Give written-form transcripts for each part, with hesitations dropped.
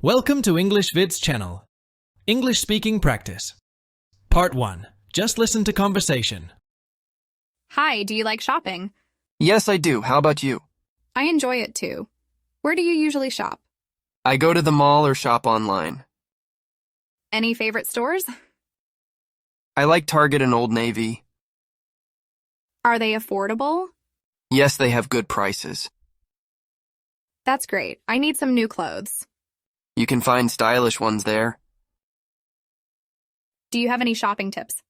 Welcome to English Vid's channel. English speaking practice. Part 1. Just listen to conversation. Hi, do you like shopping? Yes, I do. How about you? I enjoy it too. Where do you usually shop? I go to the mall or shop online. Any favorite stores? I like Target and Old Navy. Are they affordable? Yes, they have good prices. That's great. I need some new clothes. You can find stylish ones there. Do you have any shopping tips?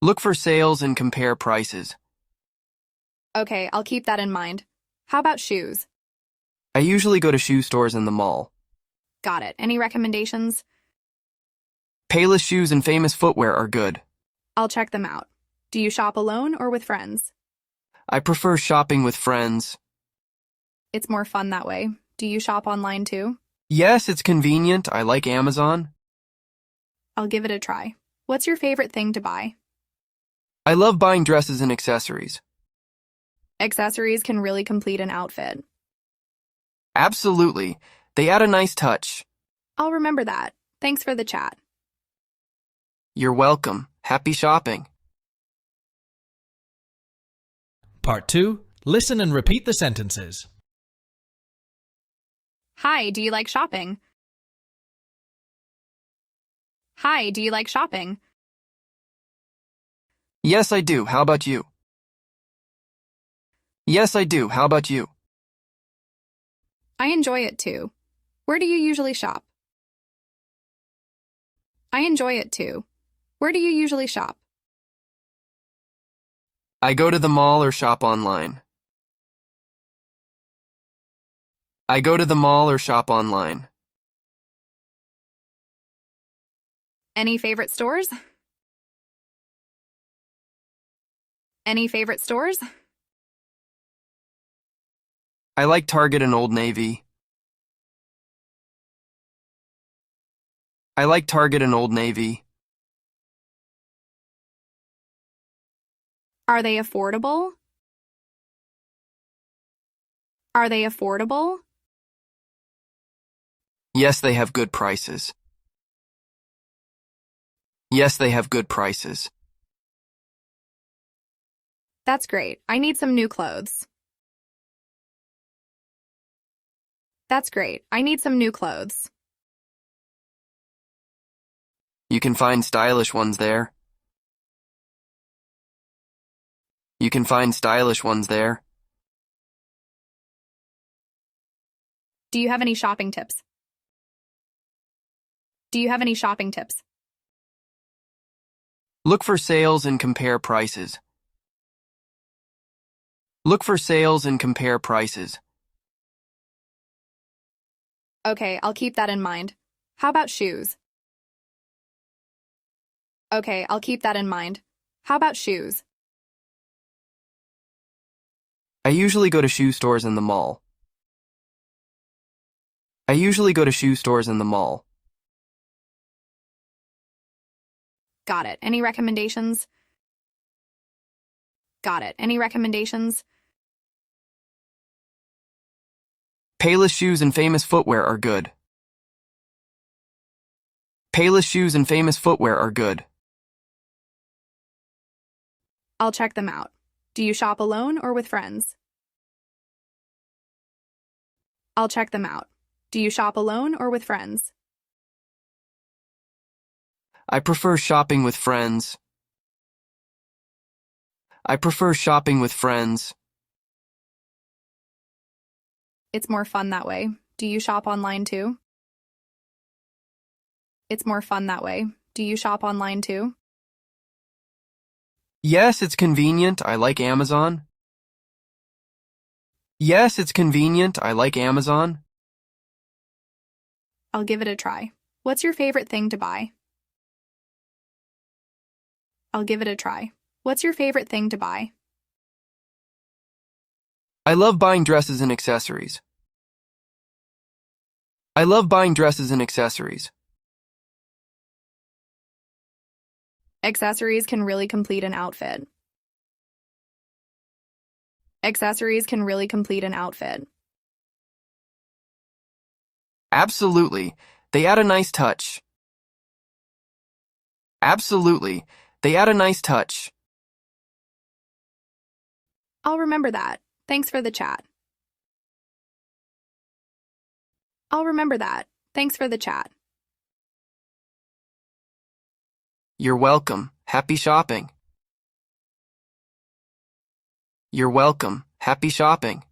Look for sales and compare prices. Okay, I'll keep that in mind. How about shoes? I usually go to shoe stores in the mall. Got it. Any recommendations? Payless shoes and famous footwear are good. I'll check them out. Do you shop alone or with friends? I prefer shopping with friends. It's more fun that way. Do you shop online too? Yes, it's convenient. I like Amazon. I'll give it a try. What's your favorite thing to buy? I love buying dresses and accessories. Accessories can really complete an outfit. Absolutely. They add a nice touch. I'll remember that. Thanks for the chat. You're welcome. Happy shopping. Part 2. Listen and repeat the sentences. Hi, do you like shopping? Hi, do you like shopping? Yes, I do. How about you? Yes, I do. How about you? I enjoy it too. Where do you usually shop? I enjoy it too. Where do you usually shop? I go to the mall or shop online. I go to the mall or shop online. Any favorite stores? Any favorite stores? I like Target and Old Navy. I like Target and Old Navy. Are they affordable? Are they affordable? Yes, they have good prices. Yes, they have good prices. That's great. I need some new clothes. That's great. I need some new clothes. You can find stylish ones there. You can find stylish ones there. Do you have any shopping tips? Do you have any shopping tips? Look for sales and compare prices. Look for sales and compare prices. Okay, I'll keep that in mind. How about shoes? Okay, I'll keep that in mind. How about shoes? I usually go to shoe stores in the mall. I usually go to shoe stores in the mall. Got it. Any recommendations? Got it. Any recommendations? Payless shoes and famous footwear are good. Payless shoes and famous footwear are good. I'll check them out. Do you shop alone or with friends? I'll check them out. Do you shop alone or with friends? I prefer shopping with friends. I prefer shopping with friends. It's more fun that way. Do you shop online too? It's more fun that way. Do you shop online too? Yes, it's convenient. I like Amazon. Yes, it's convenient. I like Amazon. I'll give it a try. What's your favorite thing to buy? I'll give it a try. What's your favorite thing to buy? I love buying dresses and accessories. I love buying dresses and accessories. Accessories can really complete an outfit. Accessories can really complete an outfit. Absolutely. They add a nice touch. Absolutely. They add a nice touch. I'll remember that. Thanks for the chat. I'll remember that. Thanks for the chat. You're welcome. Happy shopping. You're welcome. Happy shopping.